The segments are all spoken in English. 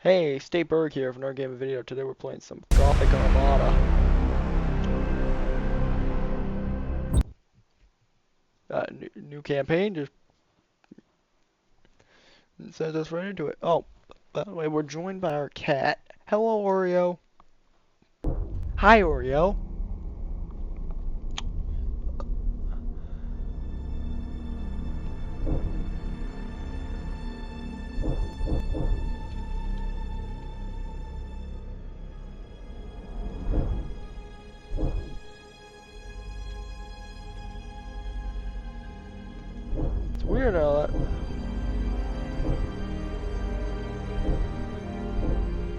Hey, State Berg here from our game video. Today we're playing some Gothic Armada. New campaign, just sends us right into it. Oh, by the way, we're joined by our cat. Hello, Oreo. Hi, Oreo. It's weird how that...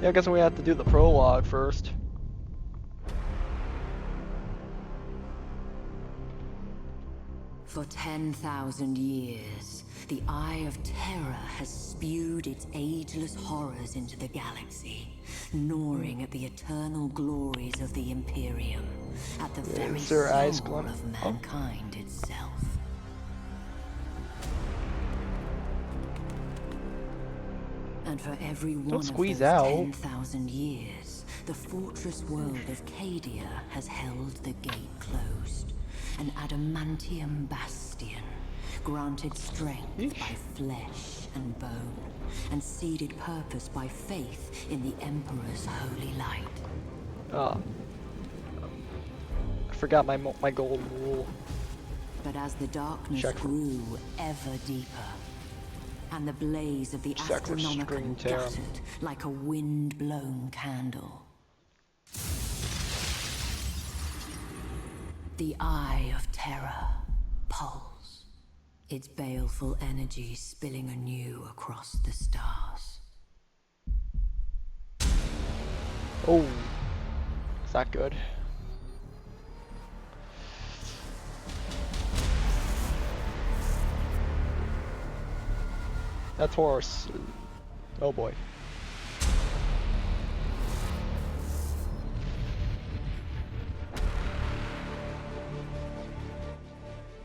Yeah, I guess we have to do the prologue first. For 10,000 years, the Eye of Terror has spewed its ageless horrors into the galaxy, gnawing at the eternal glories of the Imperium, at the very soul of mankind itself. And for every one of those 10,000 years, the fortress world of Cadia has held the gate closed. An adamantium bastion, granted strength by flesh and bone, and seeded purpose by faith in the Emperor's holy light. I forgot my gold rule. But as the darkness grew ever deeper, and the blaze of the Astronomicon guttered like a wind-blown candle, the Eye of Terror pulsed, its baleful energy spilling anew across the stars. Oh, is that good? That's horse. Oh boy.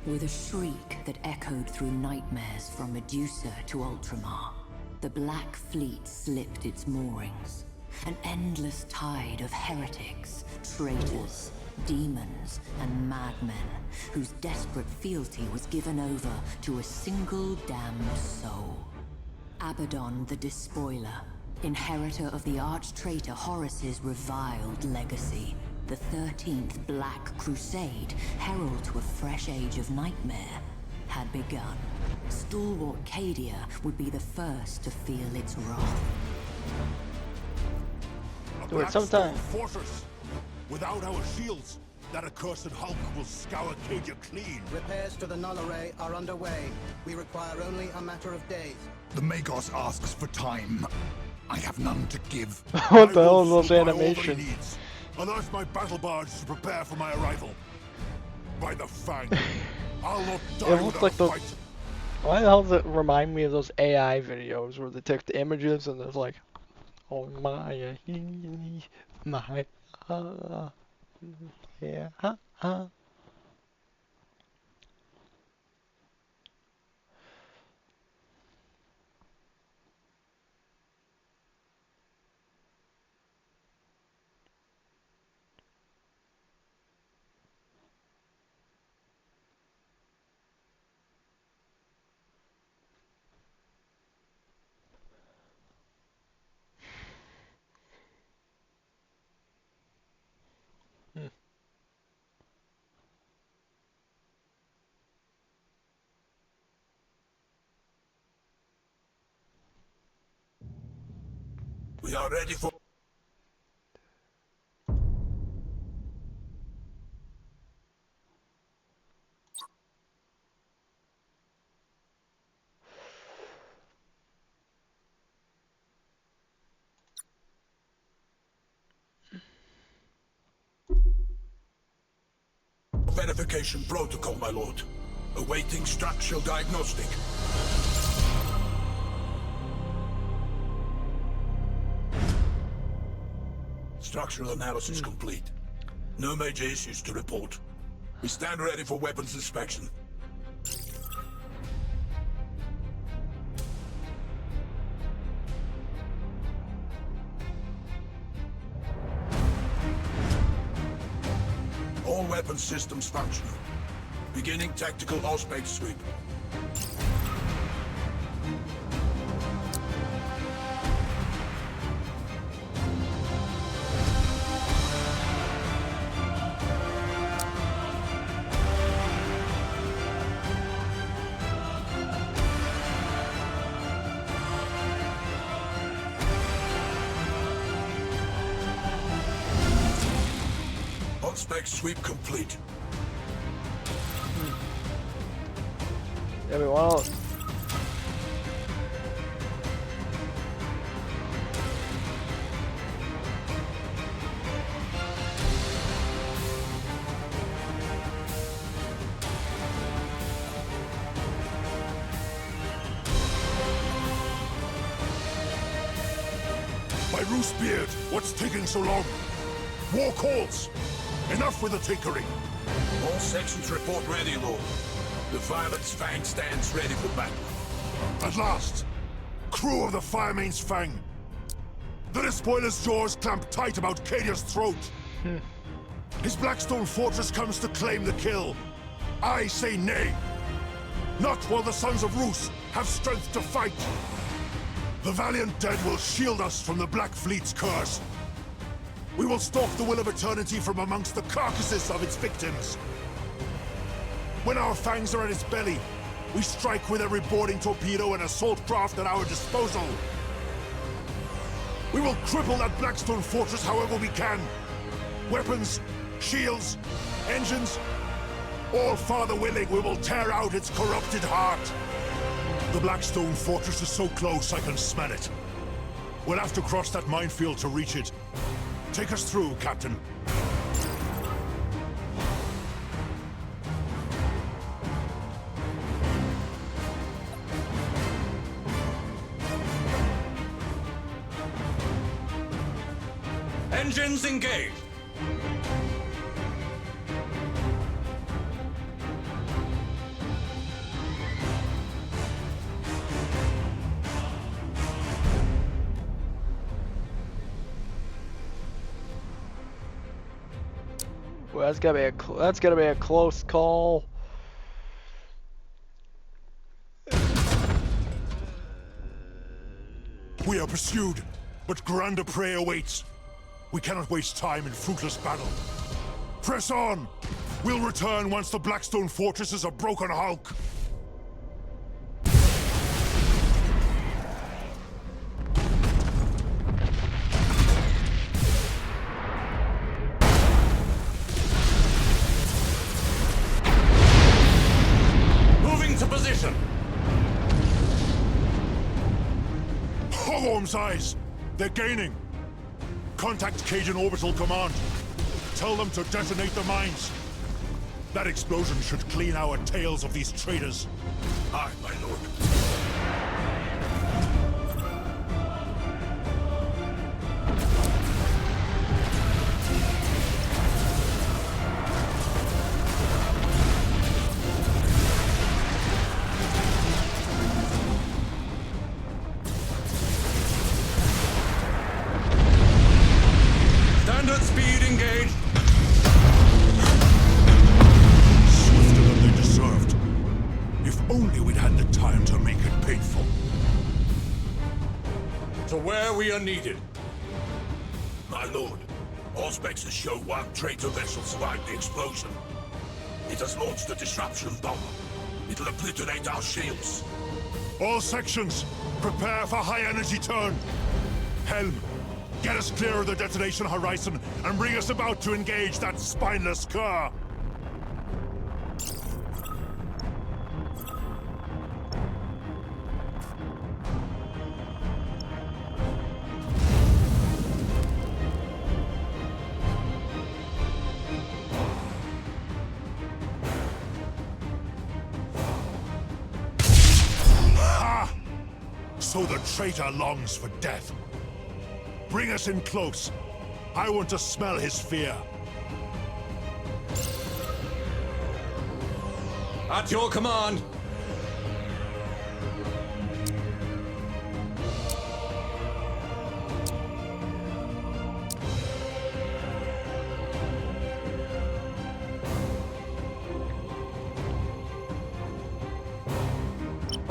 With a shriek that echoed through nightmares from Medusa to Ultramar, the Black Fleet slipped its moorings. An endless tide of heretics, traitors, demons, and madmen, whose desperate fealty was given over to a single damned soul. Abaddon the Despoiler, inheritor of the arch-traitor Horus's reviled legacy, the 13th Black Crusade, herald to a fresh age of nightmare, had begun. Stalwart Cadia would be the first to feel its wrath. Do it sometime. Fortress. Without our shields, that accursed Hulk will scour Cadia clean. Repairs to the null array are underway. We require only a matter of days. The Magos asks for time. I have none to give. What the hell is those animations? And ask my battle bards to prepare for my arrival. By the Fang, I'll not die It looks like those. fight. Why the hell does it remind me of those AI videos where they take the images and there's like, oh my, yeah, We are ready for... Verification protocol, my lord. Awaiting structural diagnostic. Structural analysis complete. No major issues to report. We stand ready for weapons inspection. weapon systems functional. Beginning tactical aspect sweep. Spec sweep complete. Yeah, we want. My Roosebeard, what's taking so long? War calls! Enough with the tinkering! All sections report ready, Lord. The Violet's Fang stands ready for battle. At last! Crew of the Firemane's Fang! The Despoiler's jaws clamp tight about Cadia's throat! His Blackstone fortress comes to claim the kill. I say nay! Not while the Sons of Roos have strength to fight! The valiant dead will shield us from the Black Fleet's curse. We will stalk the Will of Eternity from amongst the carcasses of its victims. When our fangs are at its belly, we strike with every boarding torpedo and assault craft at our disposal. We will cripple that Blackstone fortress however we can. Weapons, shields, engines, all Father willing, we will tear out its corrupted heart. The Blackstone fortress is so close I can smell it. We'll have to cross that minefield to reach it. Take us through, Captain. Engines engaged! Well, that's gonna be a close call. We are pursued, but grander prey awaits. We cannot waste time in fruitless battle. Press on! We'll return once the Blackstone fortress is a broken hulk. Hogworm's eyes! They're gaining! Contact Cajun Orbital Command. Tell them to detonate the mines. That explosion should clean our tails of these traitors. Aye, my lord. Standard speed engaged. Swifter than they deserved. If only we'd had the time to make it painful. To where we are needed. My lord, Auspex show one traitor vessel survived the explosion. It has launched a disruption bomb. It'll obliterate our shields. All sections, prepare for high energy turn. Helm, get us clear of the detonation horizon and bring us about to engage that spineless cur. So the traitor longs for death. Bring us in close. I want to smell his fear. At your command.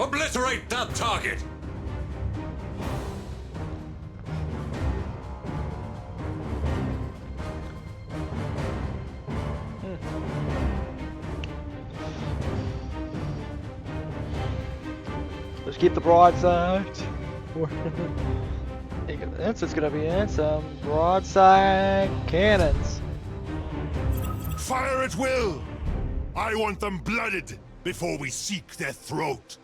Obliterate that target! Let's keep the broadside. This is gonna be in some broadside cannons. Fire at will! I want them blooded before we seek their throat.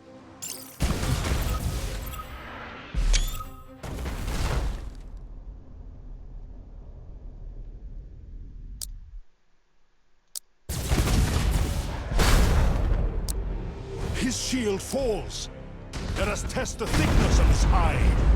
His shield falls. Let us test the thickness of his hide.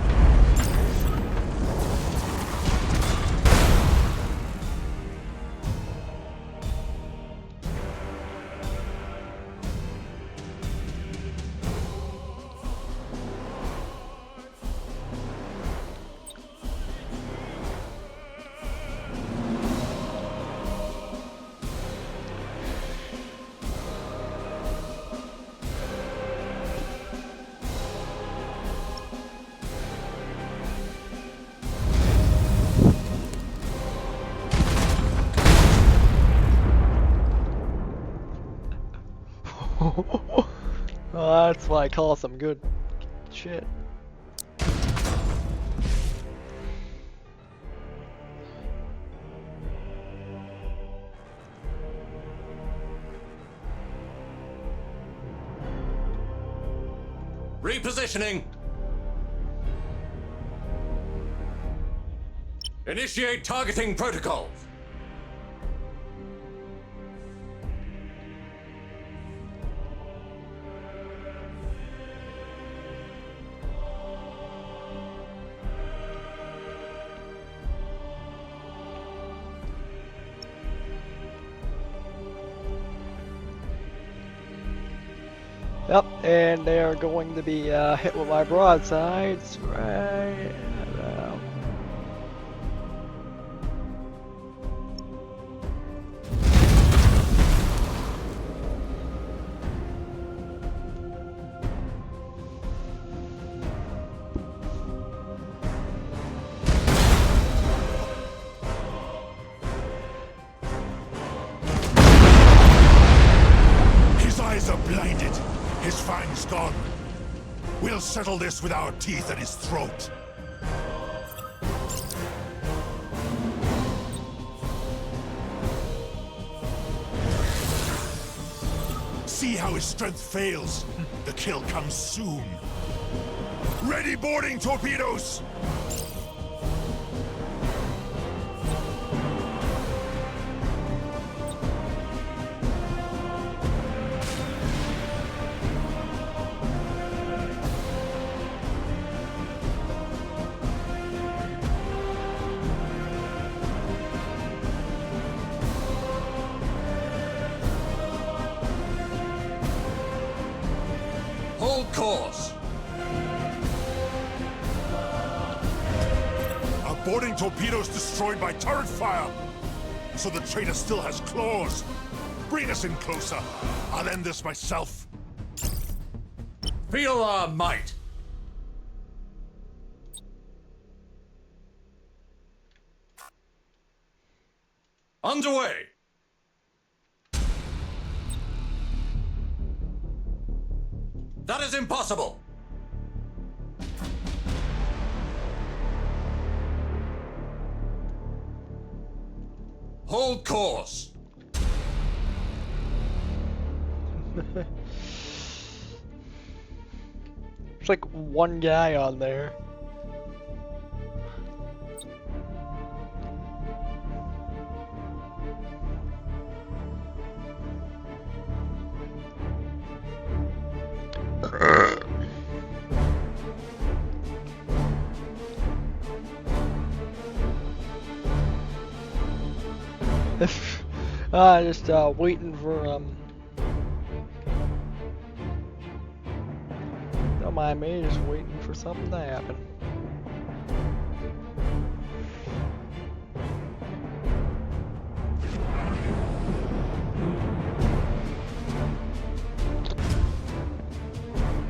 Well, that's why I call some good shit. Repositioning! Initiate targeting protocols! Yep, and they are going to be hit with my broadsides right now. His eyes are blinded. His fangs gone. We'll settle this with our teeth at his throat. See how his strength fails. The kill comes soon. Ready boarding torpedoes! Hold course! Our boarding torpedoes destroyed by turret fire! So the traitor still has claws! Bring us in closer! I'll end this myself! Feel our might! Underway! That is impossible! Hold course! There's like one guy on there. Just waiting for don't mind me, just waiting for something to happen.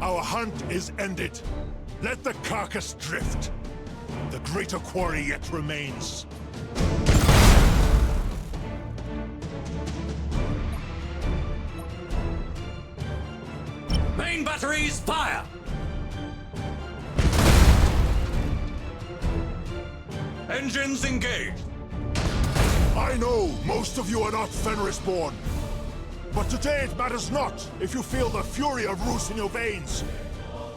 Our hunt is ended. Let the carcass drift. The greater quarry yet remains. Main batteries, fire! Engines engaged. I know most of you are not Fenris-born. But today it matters not if you feel the fury of Roos in your veins.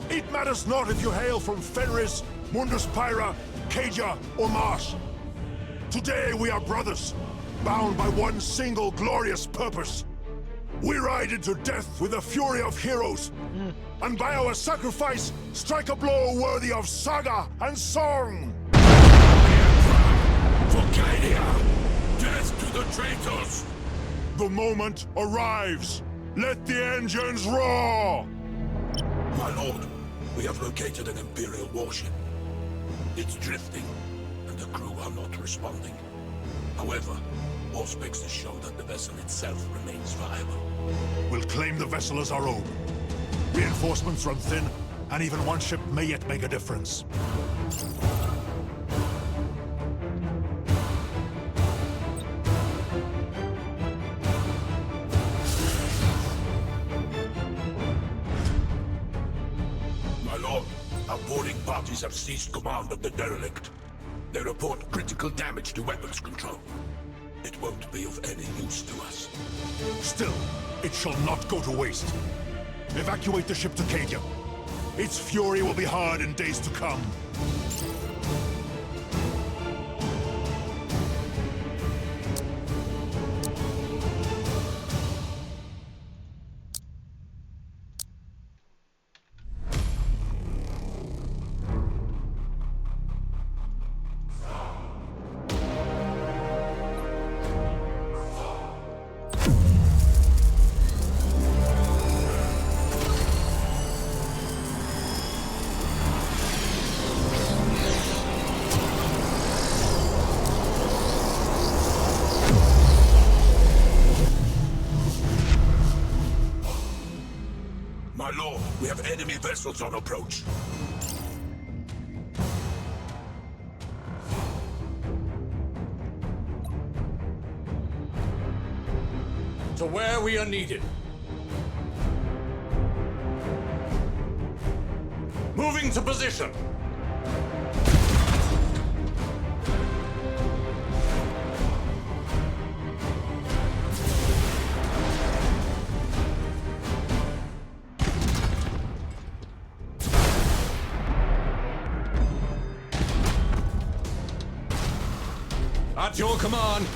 It matters not if you hail from Fenris, Mundus Pyra, Caja, or Marsh. Today we are brothers, bound by one single glorious purpose. We ride into death with the fury of heroes, and by our sacrifice, strike a blow worthy of saga and song! For Cadia! Death to the traitors! The moment arrives! Let the engines roar! My lord, we have located an Imperial warship. It's drifting, and the crew are not responding. However, all specs show that the vessel itself remains viable. We'll claim the vessel as our own. Reinforcements run thin, and even one ship may yet make a difference. My lord, our boarding parties have seized command of the derelict. They report critical damage to weapons control. It won't be of any use to us. Still, it shall not go to waste. Evacuate the ship to Cadia. Its fury will be hard in days to come. My lord, we have enemy vessels on approach. To where we are needed. Moving to position. At your command.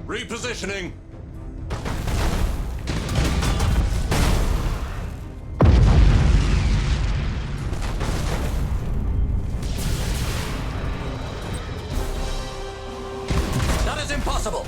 Repositioning. That is impossible.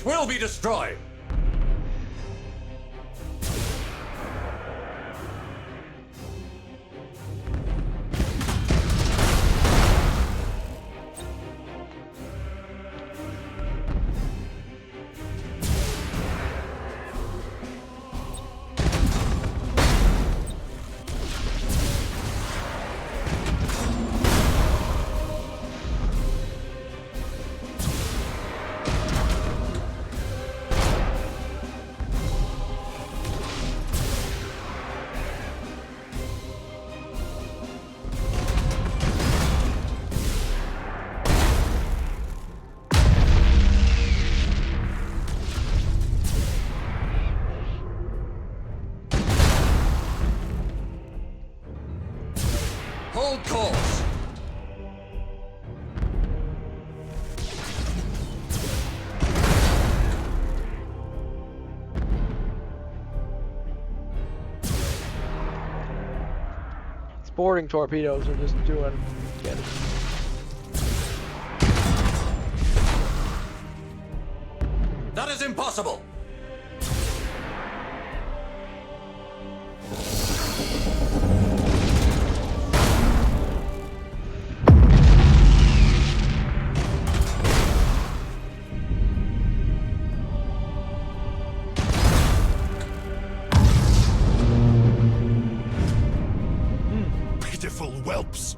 will be destroyed! Hold course! Boarding torpedoes are just doing good. That is impossible! Pitiful whelps.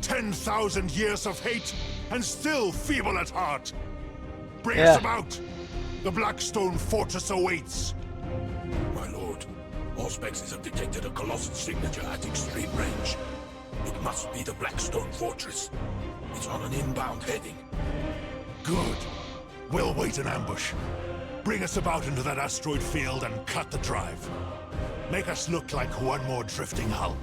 10,000 years of hate, and still feeble at heart. Bring us about. The Blackstone Fortress awaits. My lord, Auspexes have detected a colossal signature at extreme range. It must be the Blackstone Fortress. It's on an inbound heading. Good. We'll wait in ambush. Bring us about into that asteroid field and cut the drive. Make us look like one more drifting hulk.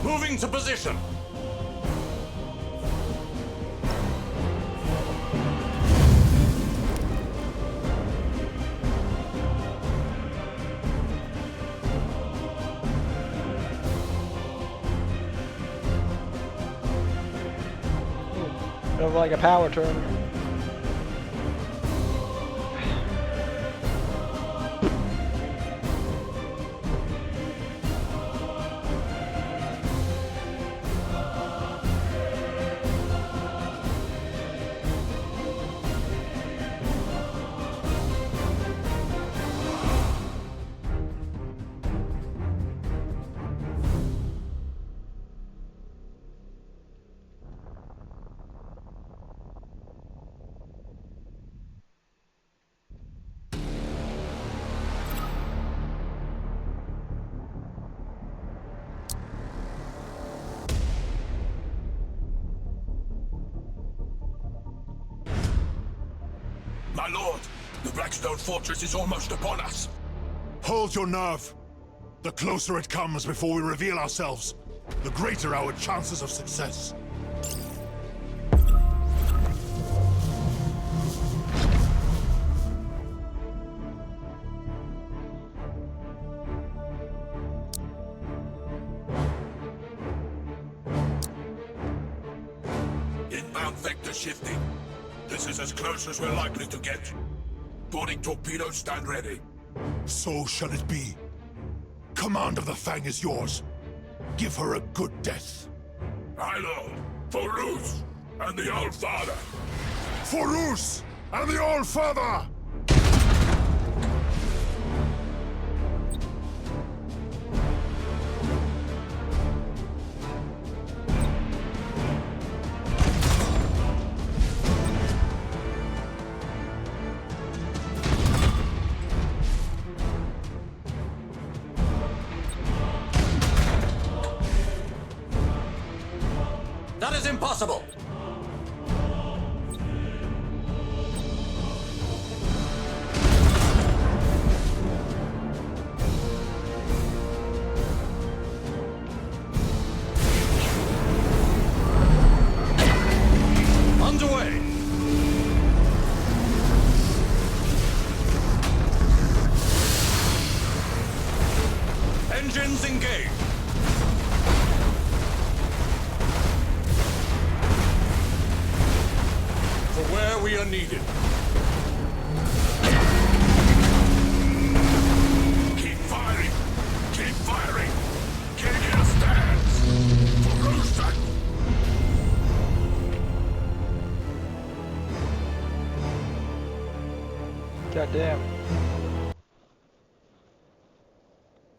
Moving to position! Kind of like a power turn. My lord, the Blackstone Fortress is almost upon us. Hold your nerve. The closer it comes before we reveal ourselves, the greater our chances of success. Inbound vector shifting. This is as close as we're likely to get. Boarding torpedoes stand ready. So shall it be. Command of the Fang is yours. Give her a good death. My lord, for Roos and the Old Father. For Roos and the Old Father! That is impossible! Underway! we are needed. Keep firing! Keep firing! Cadia stands! Ferocious! Goddamn.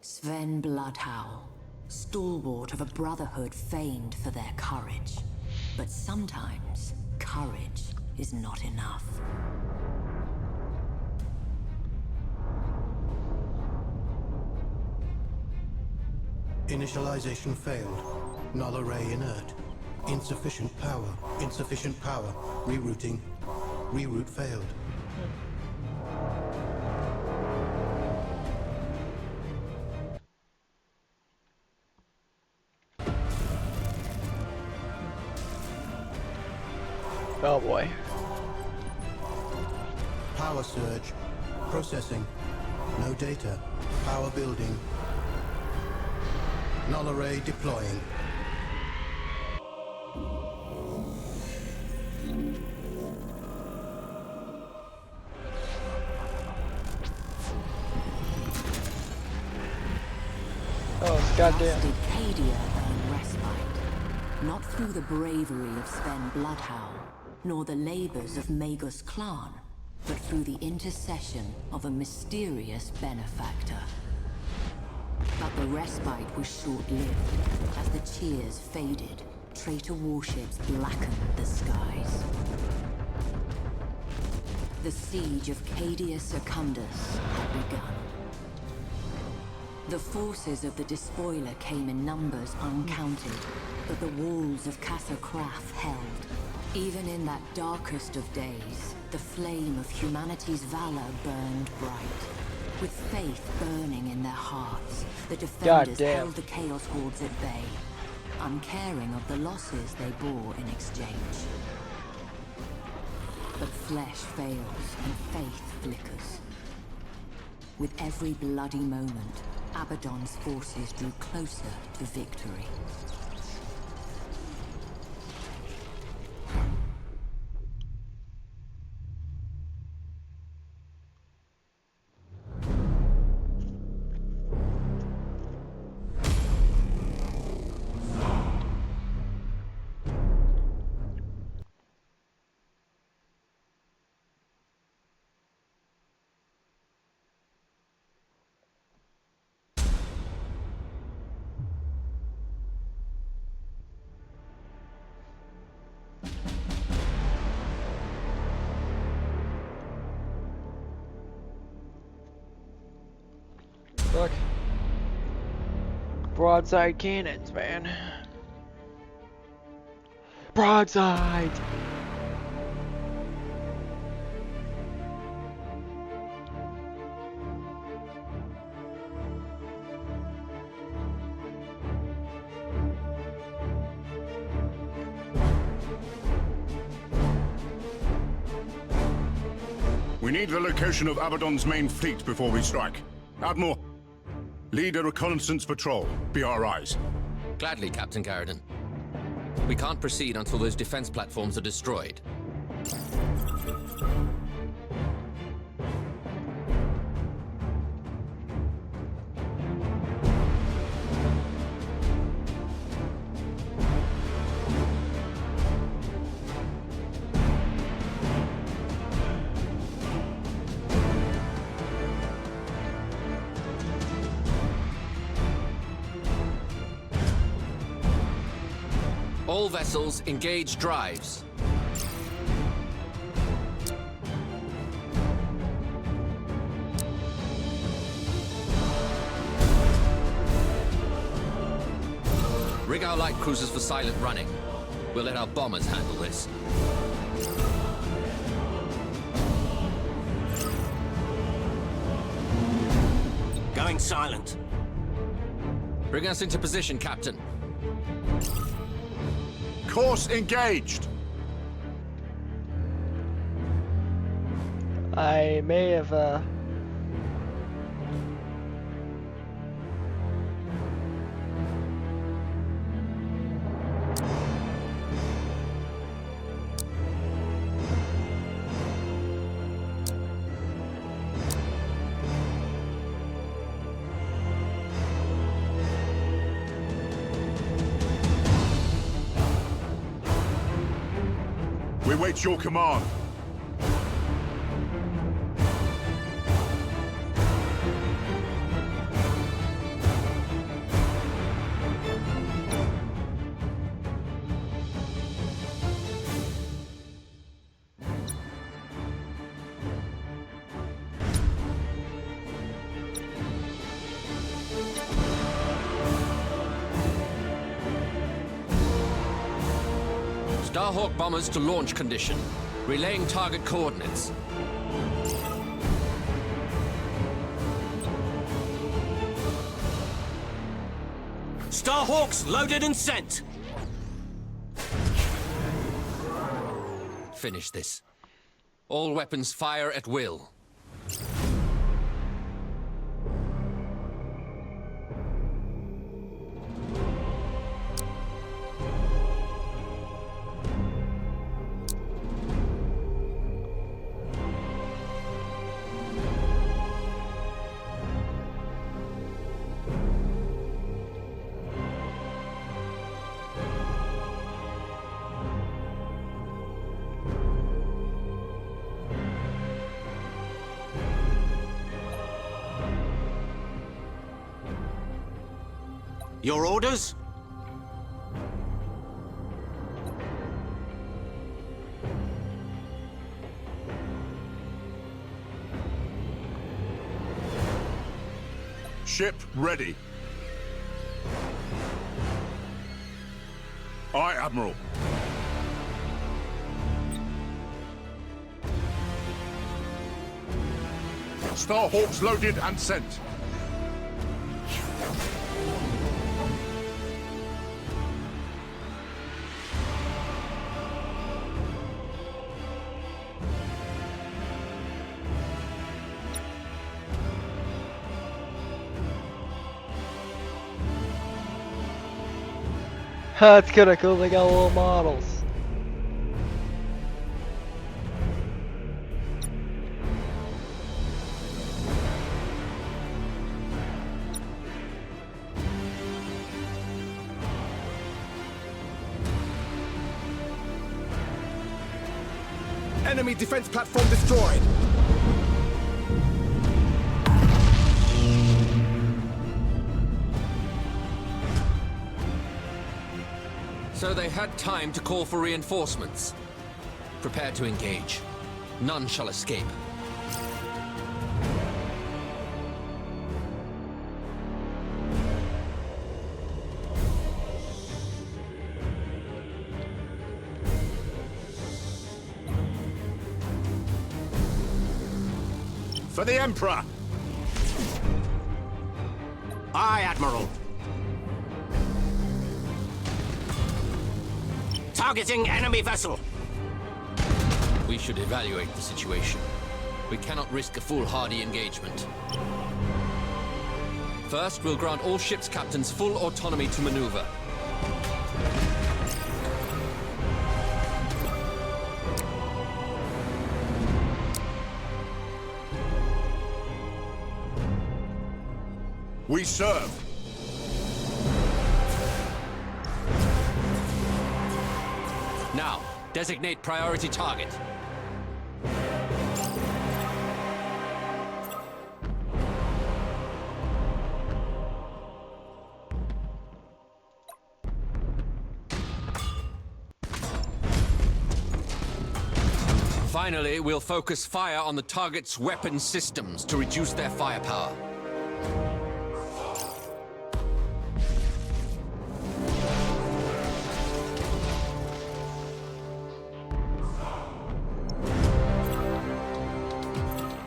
Sven Bloodhowl, stalwart of a brotherhood famed for their courage. But sometimes, courage is not enough. Initialization failed. Null array inert. Insufficient power. Insufficient power. Rerouting. Reroute failed. Oh boy. Power surge. Processing. No data. Power building. Null array deploying. Oh, it's goddamn. Did Cadia earn respite? Not through the bravery of Sven Bloodhowl, nor the labors of Magus clan, but through the intercession of a mysterious benefactor. But the respite was short-lived. As the cheers faded, traitor warships blackened the skies. The siege of Cadia Secundus had begun. The forces of the despoiler came in numbers uncounted, but the walls of Casa Kraf held. Even in that darkest of days, the flame of humanity's valor burned bright. With faith burning in their hearts, the defenders held the Chaos Hordes at bay, uncaring of the losses they bore in exchange. But flesh fails and faith flickers. With every bloody moment, Abaddon's forces drew closer to victory. Look. Broadside cannons, man. Broadside! We need the location of Abaddon's main fleet before we strike. Admiral, lead a reconnaissance patrol. Be our eyes. Gladly, Captain Garrison. We can't proceed until those defense platforms are destroyed. All vessels engage drives. Rig our light cruisers for silent running. We'll let our bombers handle this. Going silent. Bring us into position, Captain. Course engaged! I may have, await your command. Starhawk bombers to launch condition. Relaying target coordinates. Starhawks loaded and sent. Finish this. All weapons fire at will. Your orders? Ship ready. Aye, Admiral. Starhawks loaded and sent. That's kinda cool, they got little models. Enemy defense platform destroyed. So they had time to call for reinforcements. Prepare to engage. None shall escape. For the Emperor! Aye, Admiral. Targeting enemy vessel. We should evaluate the situation. We cannot risk a foolhardy engagement. First, we'll grant all ships' captains full autonomy to maneuver. We serve. Now, designate priority target. Finally, we'll focus fire on the target's weapon systems to reduce their firepower.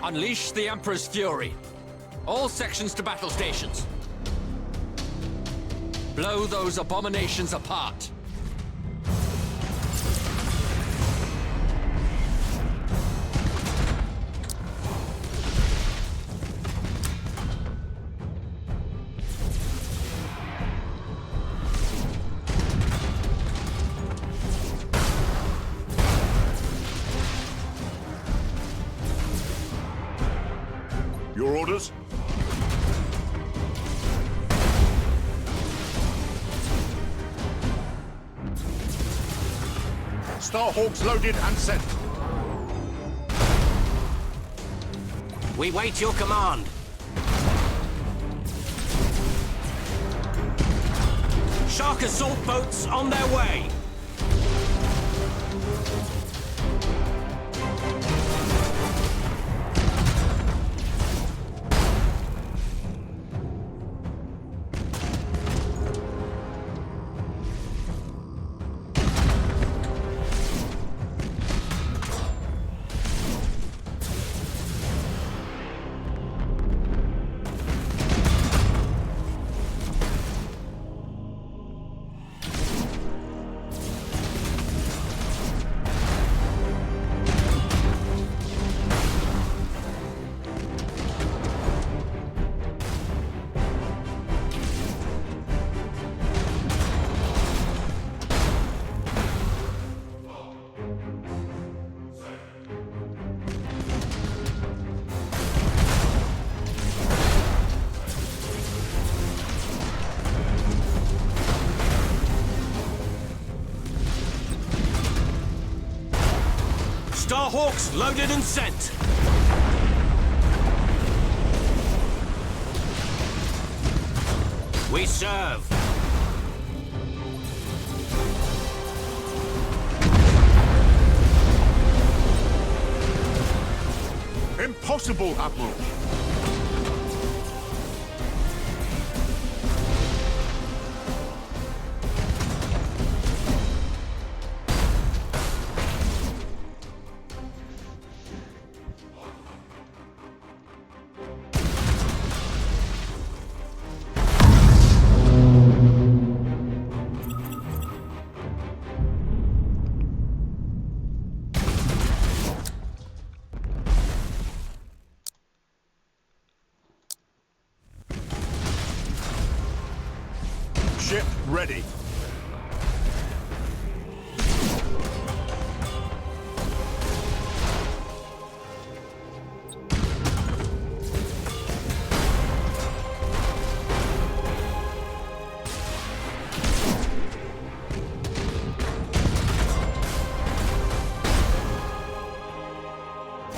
Unleash the Emperor's fury. All sections to battle stations. Blow those abominations apart. Your orders? Starhawks loaded and sent. We wait your command. Shark assault boats on their way. Starhawks loaded and sent. We serve. Impossible, Admiral. Ship ready.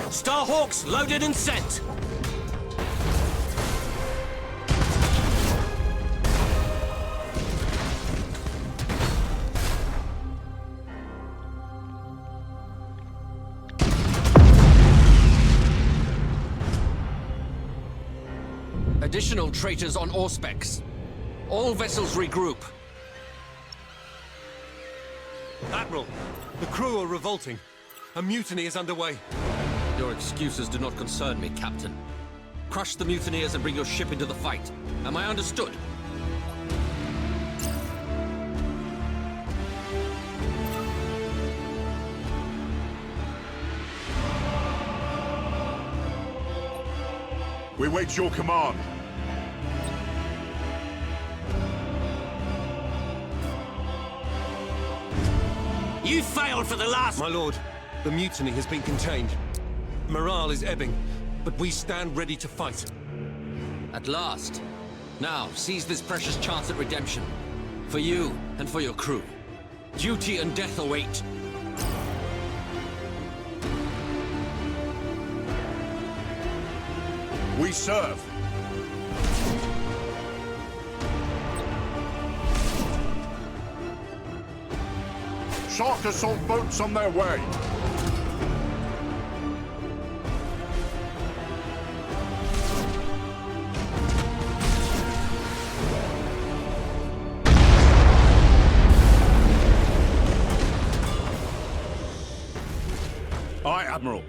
Starhawks loaded and sent. Additional traitors on Auspex. All vessels regroup. Admiral, the crew are revolting. A mutiny is underway. Your excuses do not concern me, Captain. Crush the mutineers and bring your ship into the fight. Am I understood? We wait your command. You failed for the last... My lord, the mutiny has been contained. Morale is ebbing, but we stand ready to fight. At last. Now, seize this precious chance at redemption. For you and for your crew. Duty and death await. We serve. Shark assault boats on their way. Aye, Admiral.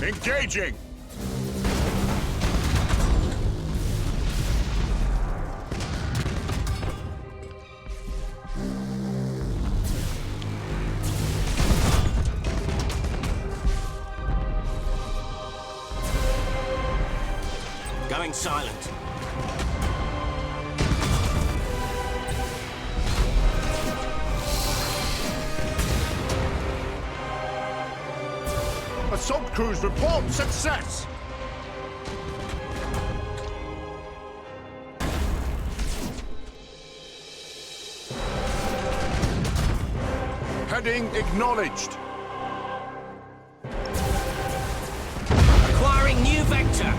Engaging! Going silent. Assault crews report success! Heading acknowledged. Acquiring new vector.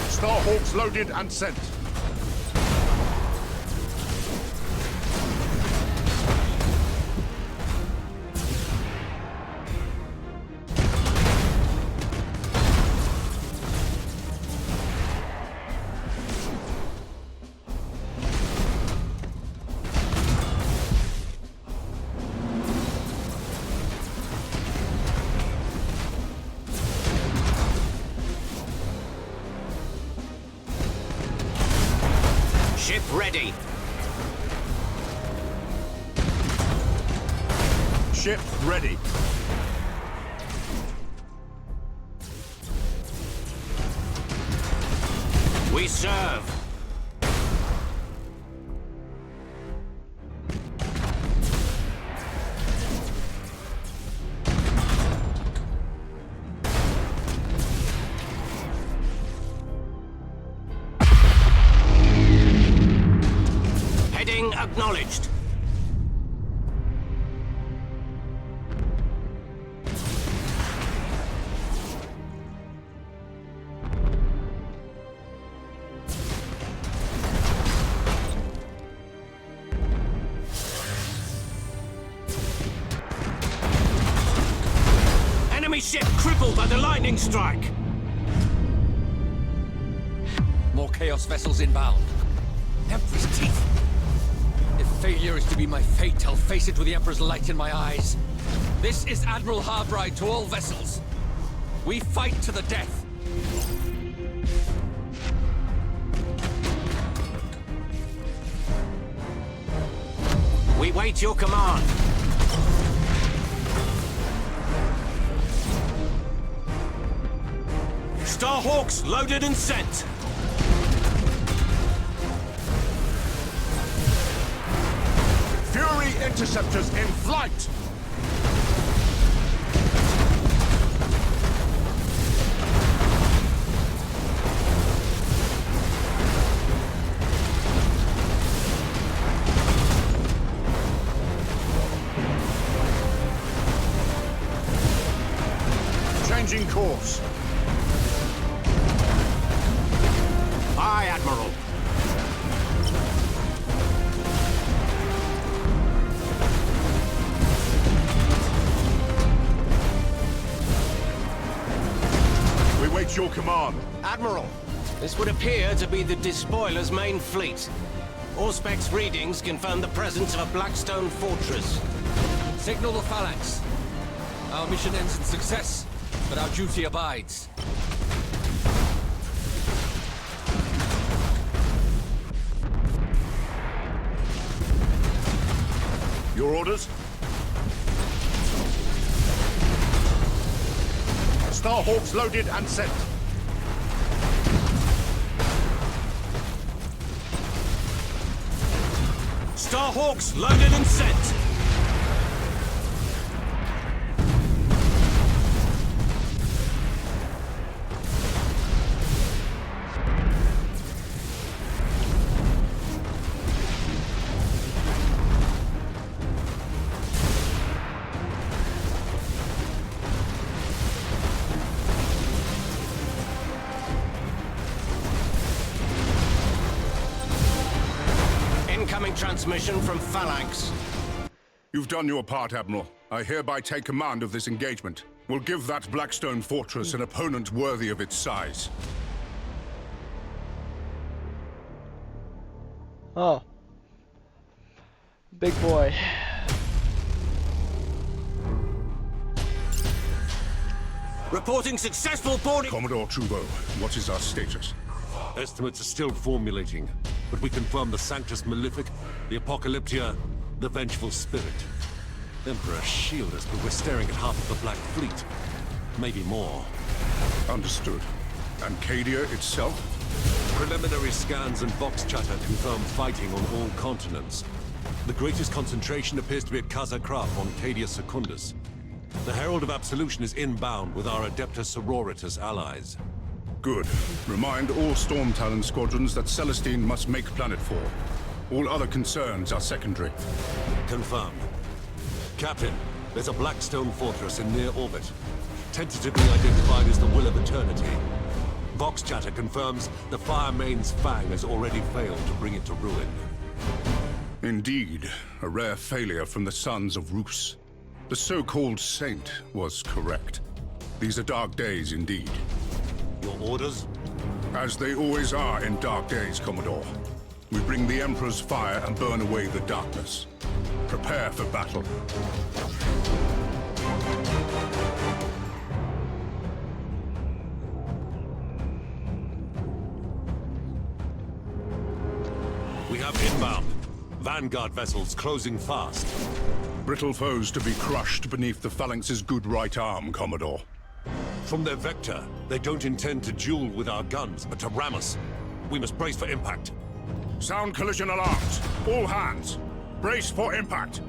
Starhawks loaded and sent. Ship ready. Ship ready. We serve. Heading acknowledged. Enemy ship crippled by the lightning strike. More Chaos vessels inbound. Emperor's teeth. If failure is to be my fate, I'll face it with the Emperor's light in my eyes. This is Admiral Harbride to all vessels. We fight to the death. We wait your command. Starhawks loaded and sent. Fury interceptors in flight. Changing course. Aye, Admiral. We wait your command. Admiral, this would appear to be the Despoiler's main fleet. Auspex readings confirm the presence of a Blackstone fortress. Signal the phalanx. Our mission ends in success, but our duty abides. Your orders? Starhawks loaded and sent. Starhawks loaded and sent. Incoming transmission from Phalanx. You've done your part, Admiral. I hereby take command of this engagement. We'll give that Blackstone fortress an opponent worthy of its size. Oh. Big boy. Reporting successful boarding. Commodore Trubo, what is our status? Estimates are still formulating, but we confirm the Sanctus Malefic, the Apocalyptia, the Vengeful Spirit. Emperor shield us, but we're staring at half of the Black Fleet. Maybe more. Understood. And Cadia itself? Preliminary scans and box chatter confirm fighting on all continents. The greatest concentration appears to be at Casa Kraf on Cadia Secundus. The Herald of Absolution is inbound with our Adeptus Sororitas allies. Good. Remind all Storm Talon squadrons that Celestine must make planetfall. All other concerns are secondary. Confirmed. Captain, there's a Blackstone fortress in near orbit, tentatively identified as the Will of Eternity. Vox chatter confirms the Fire Main's Fang has already failed to bring it to ruin. Indeed, a rare failure from the Sons of Rus. The so-called Saint was correct. These are dark days indeed. Your orders? As they always are in dark days, Commodore. We bring the Emperor's fire and burn away the darkness. Prepare for battle. We have inbound. Vanguard vessels closing fast. Brittle foes to be crushed beneath the Phalanx's good right arm, Commodore. From their vector, they don't intend to duel with our guns, but to ram us. We must brace for impact. Sound collision alarms. All hands. Brace for impact.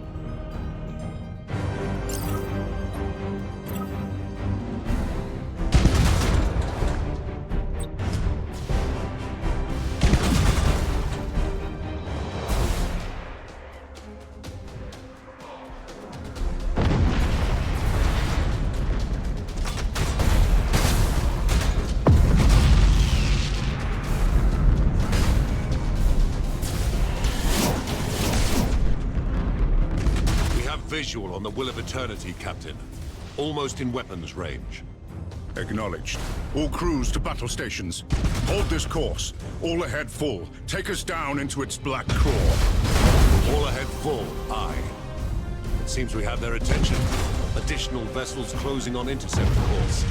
Visual on the Will of Eternity, Captain. Almost in weapons range. Acknowledged. All crews to battle stations. Hold this course. All ahead full. Take us down into its black craw. All ahead full, aye. It seems we have their attention. Additional vessels closing on intercept course.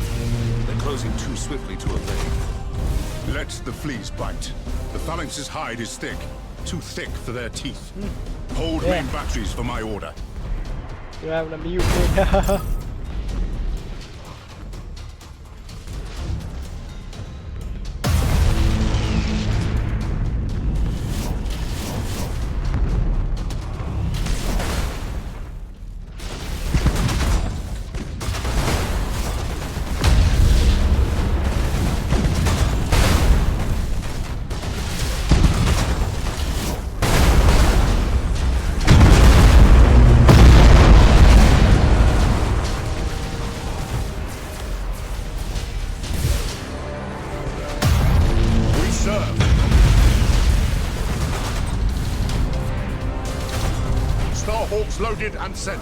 They're closing too swiftly to evade. Let the fleas bite. The Phalanx's hide is thick. Too thick for their teeth. Hold main batteries for my order. You're having a mutiny. Starhawks loaded and sent.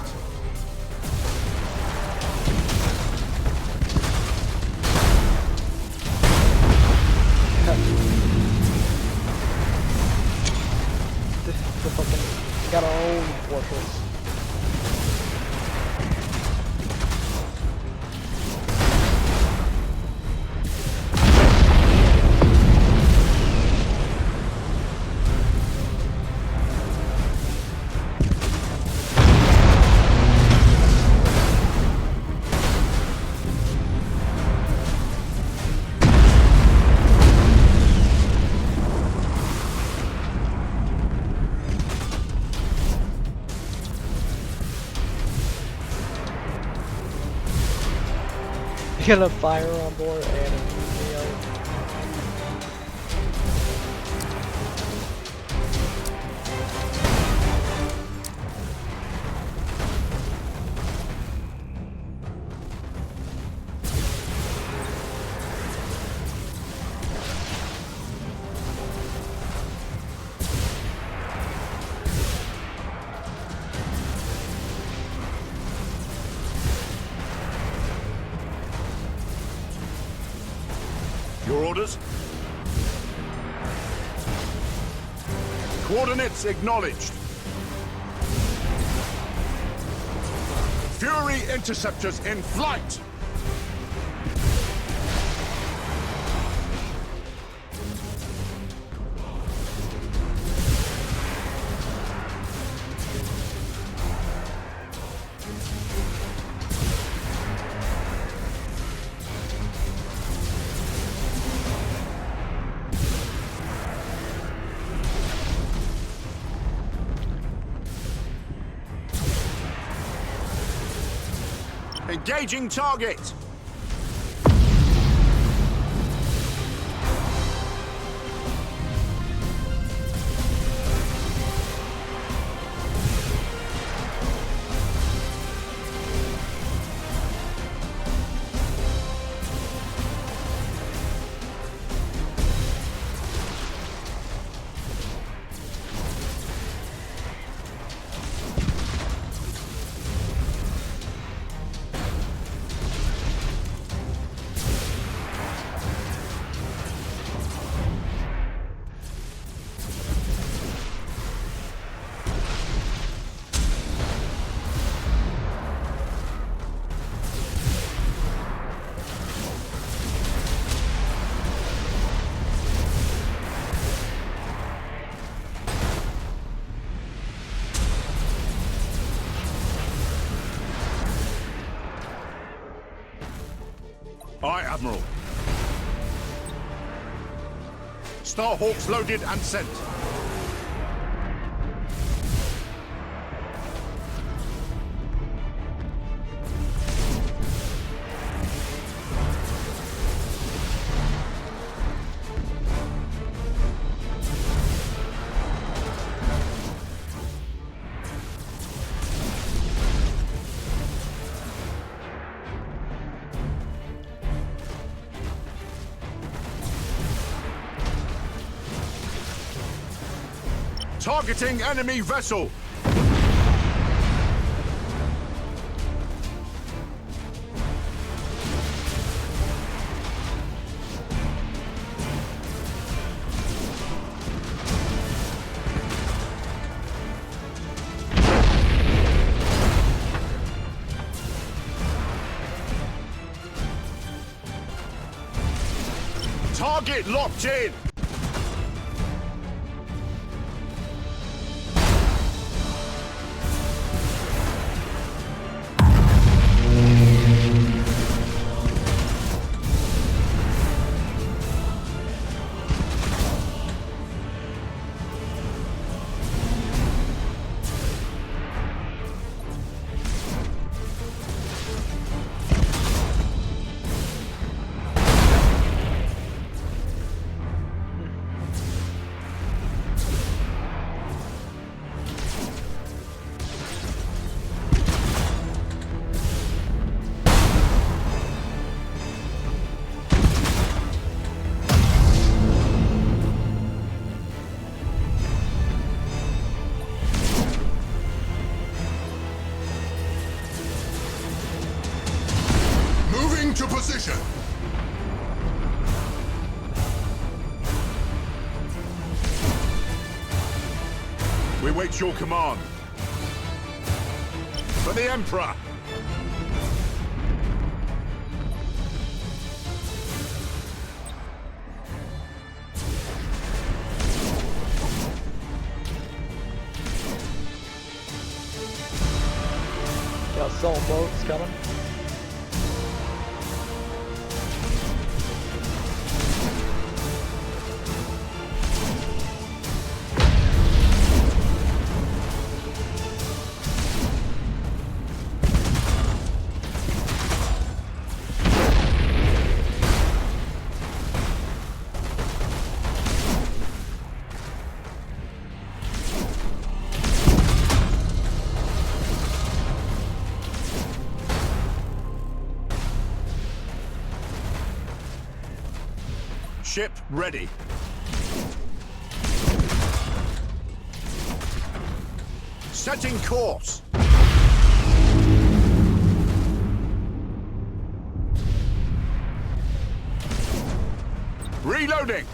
The fucking got our own fortress. You got a fire on board and a mutiny. Your orders? Coordinates acknowledged. Fury interceptors in flight! Engaging target! Aye, Admiral. Starhawks loaded and sent. Targeting enemy vessel! Target locked in! To position. We wait your command. For the Emperor. Got assault boats coming. Ship ready. Setting course. Reloading.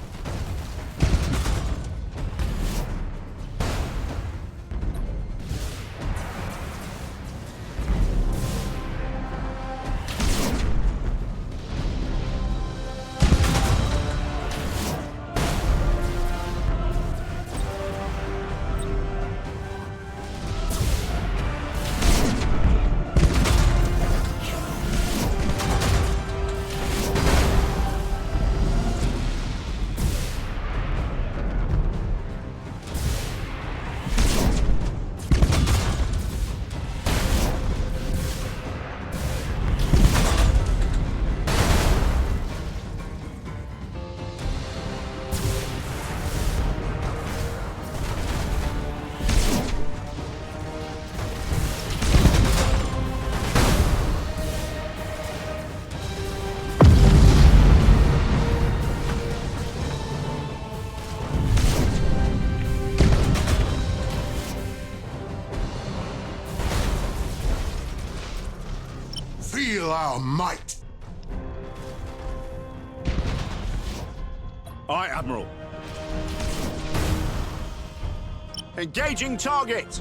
might. Aye, Admiral. Engaging target!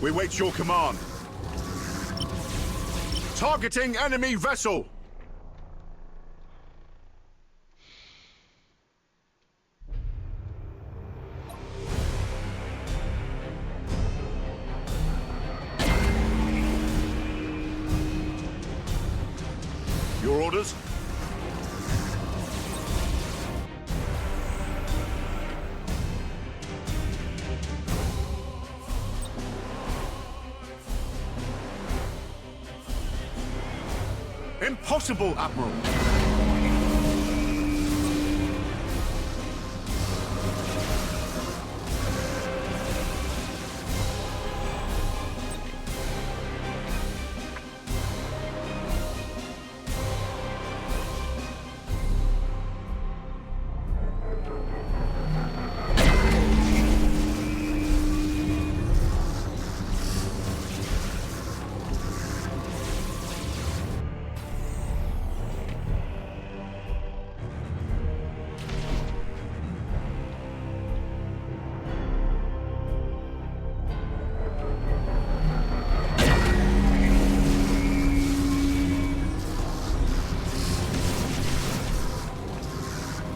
We wait your command. Targeting enemy vessel. Your orders? Impossible, Admiral!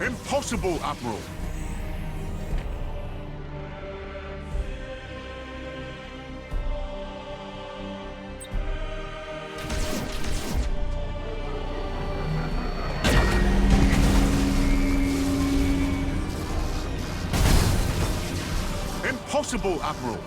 Impossible, Admiral! Impossible, Admiral!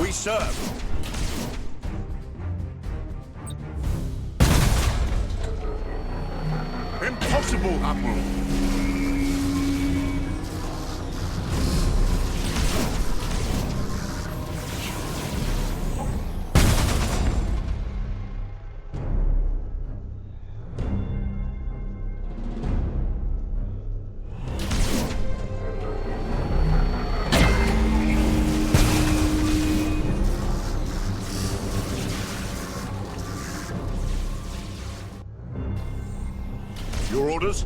We serve. Impossible, Admiral. Your orders?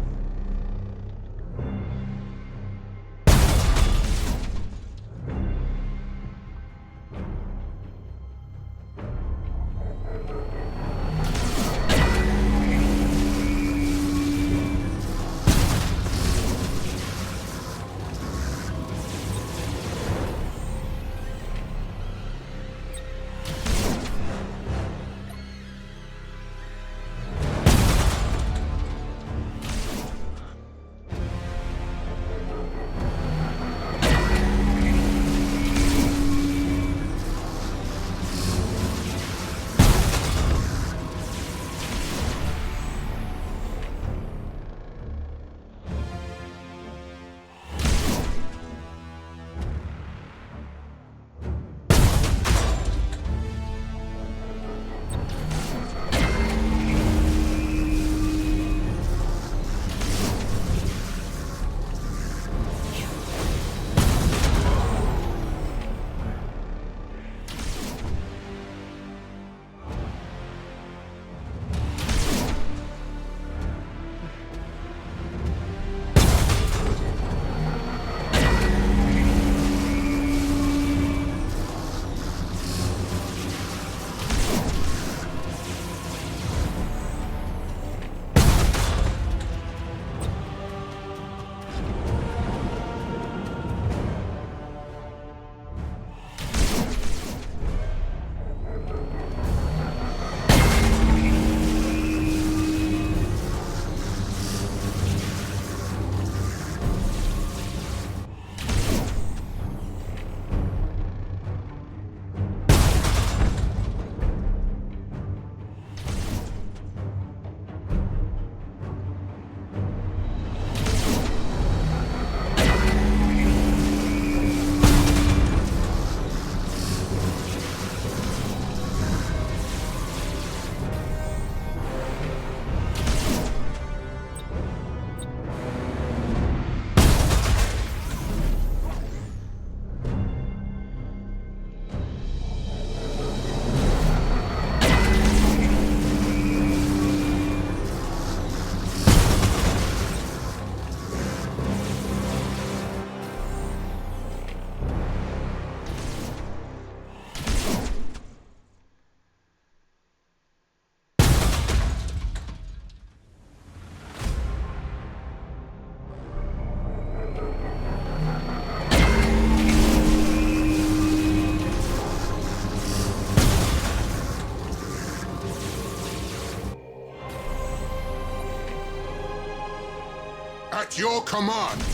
At your command!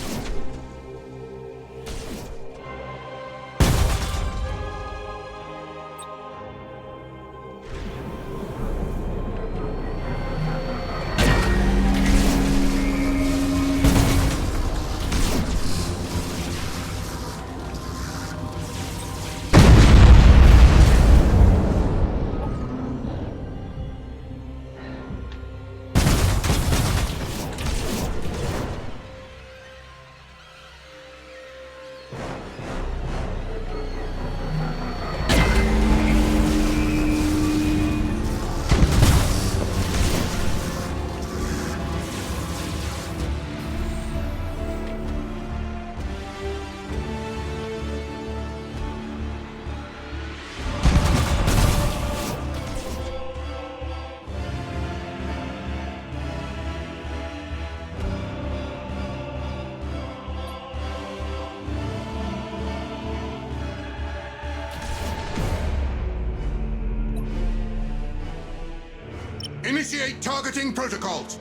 Initiate targeting protocols!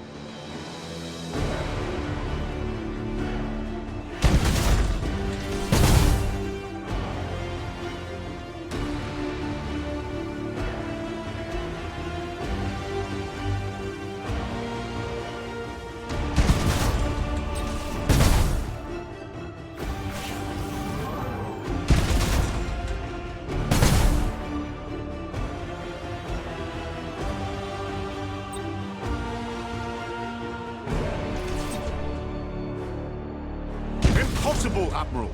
Impossible, Admiral!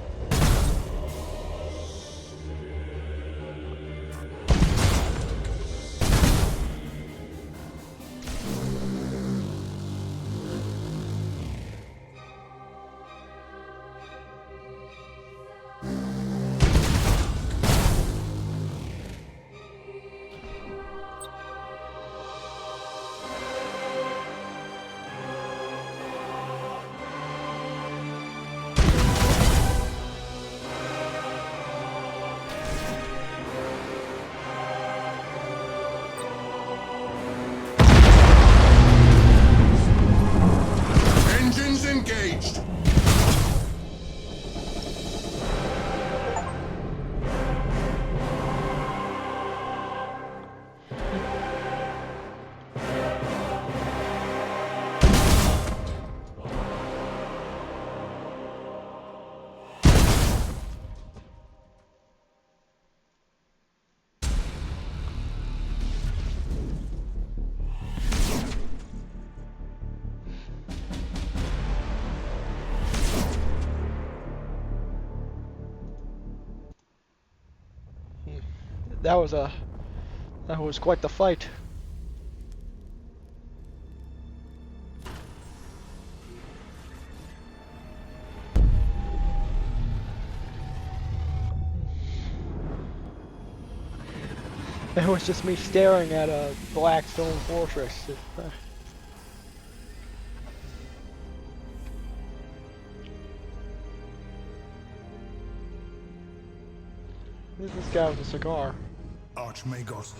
that was quite the fight. It was just me staring at a black stone fortress. Who's this guy with a cigar? Archmagos,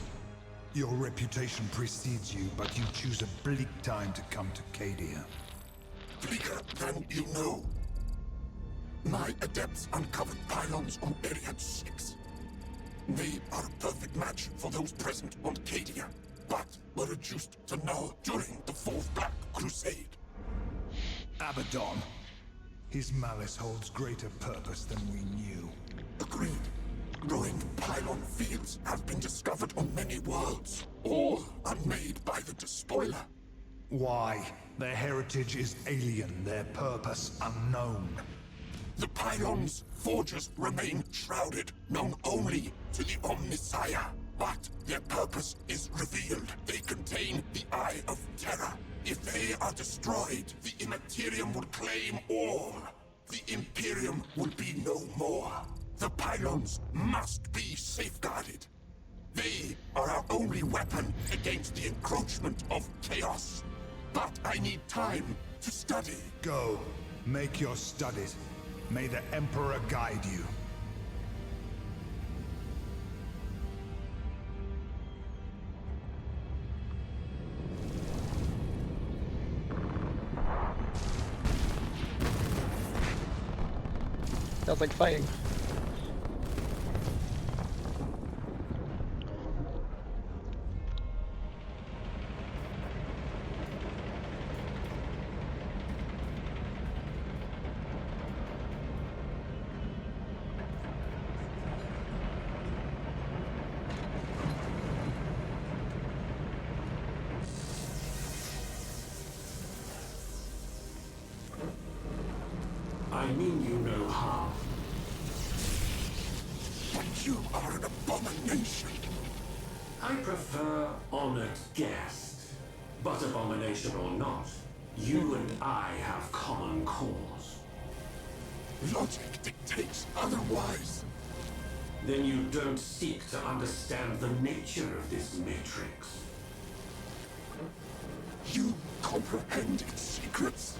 your reputation precedes you, but you choose a bleak time to come to Cadia. Bleaker than you know. My adepts uncovered pylons on Area 6. They are a perfect match for those present on Cadia, but were reduced to null during the Fourth Black Crusade. Abaddon. His malice holds greater purpose than we knew. Agreed. Growing pylon fields have been discovered on many worlds, all unmade by the Despoiler. Why? Their heritage is alien, their purpose unknown. The pylons' forges remain shrouded, known only to the Omnissiah. But their purpose is revealed. They contain the Eye of Terror. If they are destroyed, the Immaterium will claim all. The Imperium will be no more. The pylons must be safeguarded. They are our only weapon against the encroachment of chaos. But I need time to study. Go. Make your studies. May the Emperor guide you. Sounds like fighting. I mean you no harm. But you are an abomination. I prefer honored guest. But abomination or not, you and I have common cause. Logic dictates otherwise. Then you don't seek to understand the nature of this matrix. You comprehend its secrets.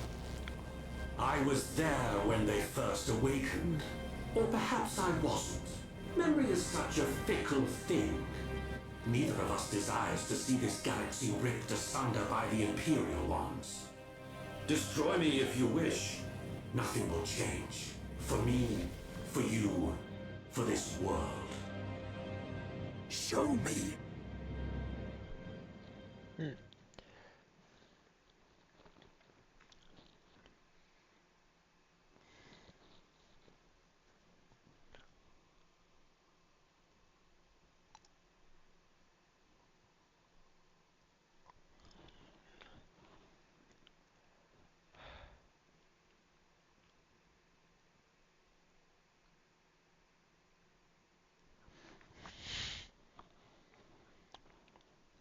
I was there when they first awakened. Or perhaps I wasn't. Memory is such a fickle thing. Neither of us desires to see this galaxy ripped asunder by the Imperial ones. Destroy me if you wish. Nothing will change. For me, for you, for this world. Show me.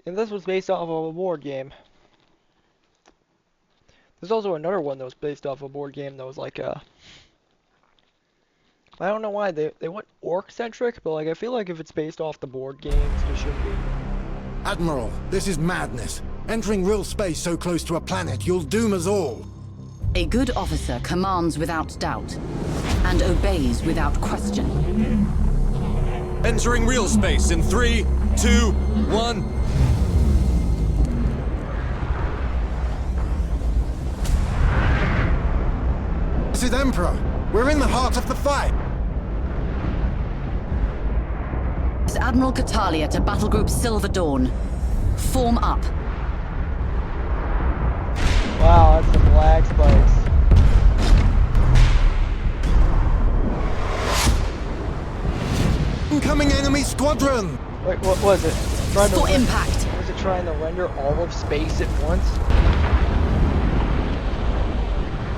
And this was based off of a board game. There's also another one that was based off a board game that was like I don't know why they went orc-centric, but like I feel like if it's based off the board games, it should be. Admiral, this is madness. Entering real space so close to a planet, you'll doom us all. A good officer commands without doubt, and obeys without question. Entering real space in 3, 2, 1. This is Emperor. We're in the heart of the fight. Is Admiral Catalia to Battle Group Silver Dawn. Form up. Wow, that's some lag spikes. Incoming enemy squadron! Wait, what was it? For impact. Was it trying to render all of space at once?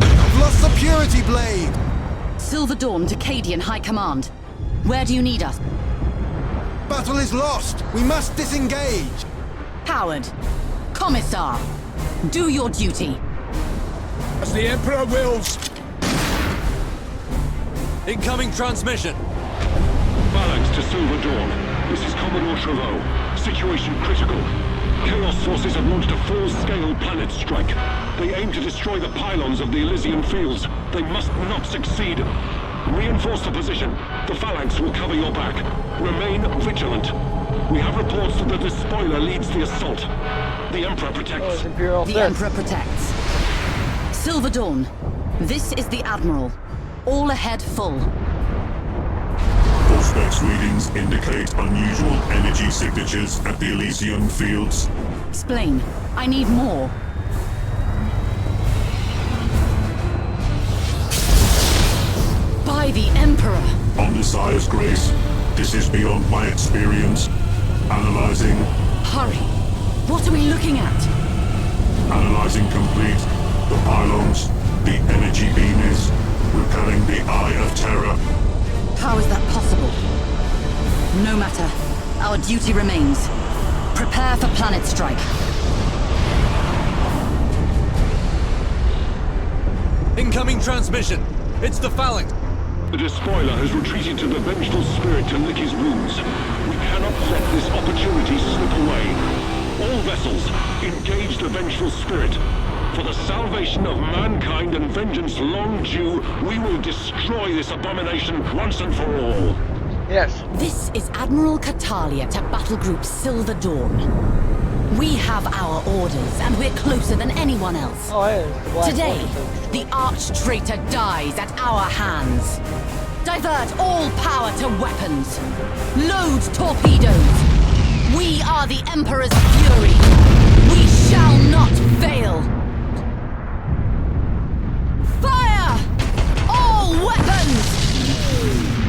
I've lost the Purity Blade! Silver Dawn to Cadian High Command. Where do you need us? battle is lost! We must disengage! Howard, Commissar, do your duty. As the Emperor wills. Incoming transmission. Phalanx to Silver Dawn. This is Commodore Trevaux. Situation critical. Chaos forces have launched a full-scale planet strike. They aim to destroy the pylons of the Elysian fields. They must not succeed. Reinforce the position. The Phalanx will cover your back. Remain vigilant. We have reports that the despoiler leads the assault. The Emperor protects. The Emperor protects. Silver Dawn, this is the Admiral. All ahead full. Auspex readings indicate unusual energy signatures at the Elysian fields. Explain. I need more. By the Emperor! On the Sire's grace, this is beyond my experience. Analyzing. Hurry! What are we looking at? Analyzing complete. The pylons, the energy beam is repelling the Eye of Terror. How is that possible? No matter. Our duty remains. Prepare for planet strike. Incoming transmission. It's the Phalanx. The despoiler has retreated to the vengeful spirit to lick his wounds. We cannot let this opportunity slip away. All vessels, engage the vengeful spirit. For the salvation of mankind and vengeance long due, we will destroy this abomination once and for all. Yes. This is Admiral Catalia to Battle Group Silver Dawn. We have our orders, and we're closer than anyone else. Oh, yeah, Today, the arch-traitor dies at our hands. Divert all power to weapons. Load torpedoes. We are the Emperor's fury. We shall not fail. Fire! All weapons!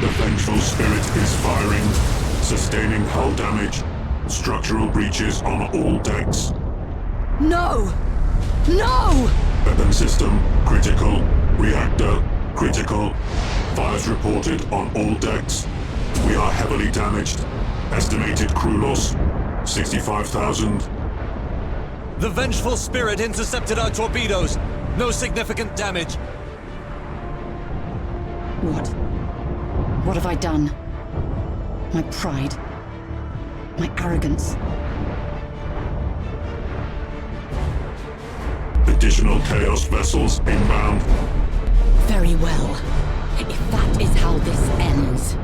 The vengeful spirit is firing, sustaining hull damage, structural breaches on all decks. No! No! Weapon system critical, reactor critical. Fires reported on all decks. We are heavily damaged. Estimated crew loss, 65,000. The vengeful spirit intercepted our torpedoes. No significant damage. What? What have I done? My pride. My arrogance. Additional Chaos vessels inbound. Very well. If that is how this ends.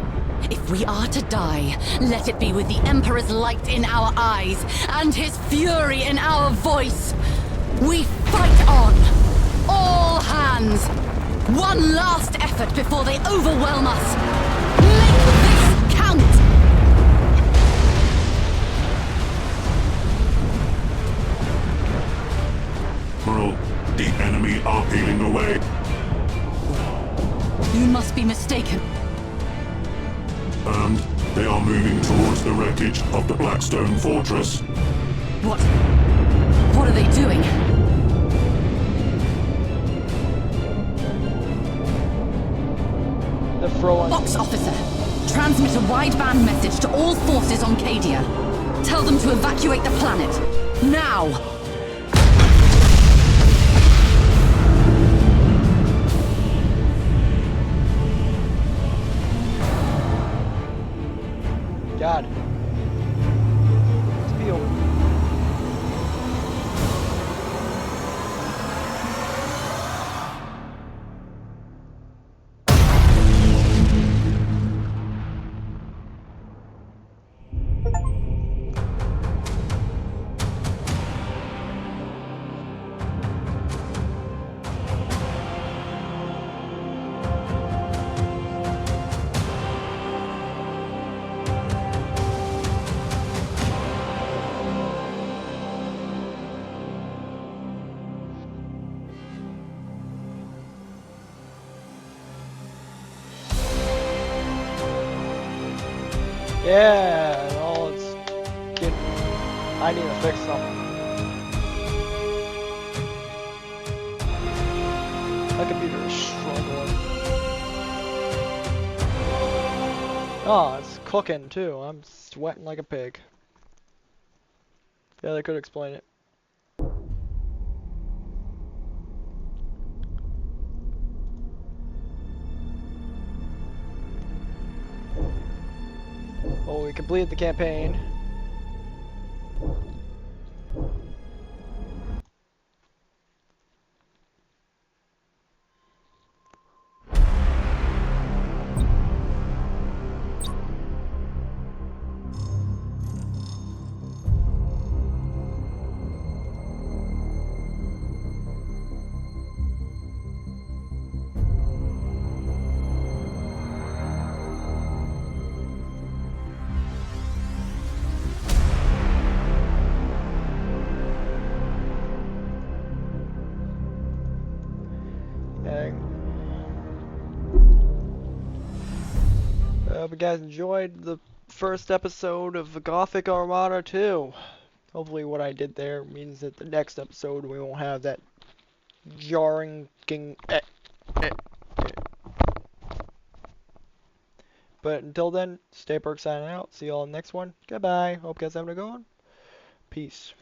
If we are to die, let it be with the Emperor's light in our eyes and his fury in our voice. We fight on! All hands! One last effort before they overwhelm us! Make this count! Admiral, the enemy are peeling away. You must be mistaken. And they are moving towards the wreckage of the Blackstone Fortress. What? What are they doing? The Froen. Box officer, transmit a wideband message to all forces on Cadia. Tell them to evacuate the planet. Now! God. Let's be over. Yeah, well, it's getting. I need to fix something. My computer is struggling. Oh, it's cooking too. I'm sweating like a pig. Yeah, they could explain it. Well, we completed the campaign. I hope you guys enjoyed the first episode of the Gothic Armada 2. Hopefully what I did there means that the next episode we won't have that jarring But until then, stay perk signing out. See y'all in the next one. Goodbye. Hope you guys having a good one. Peace.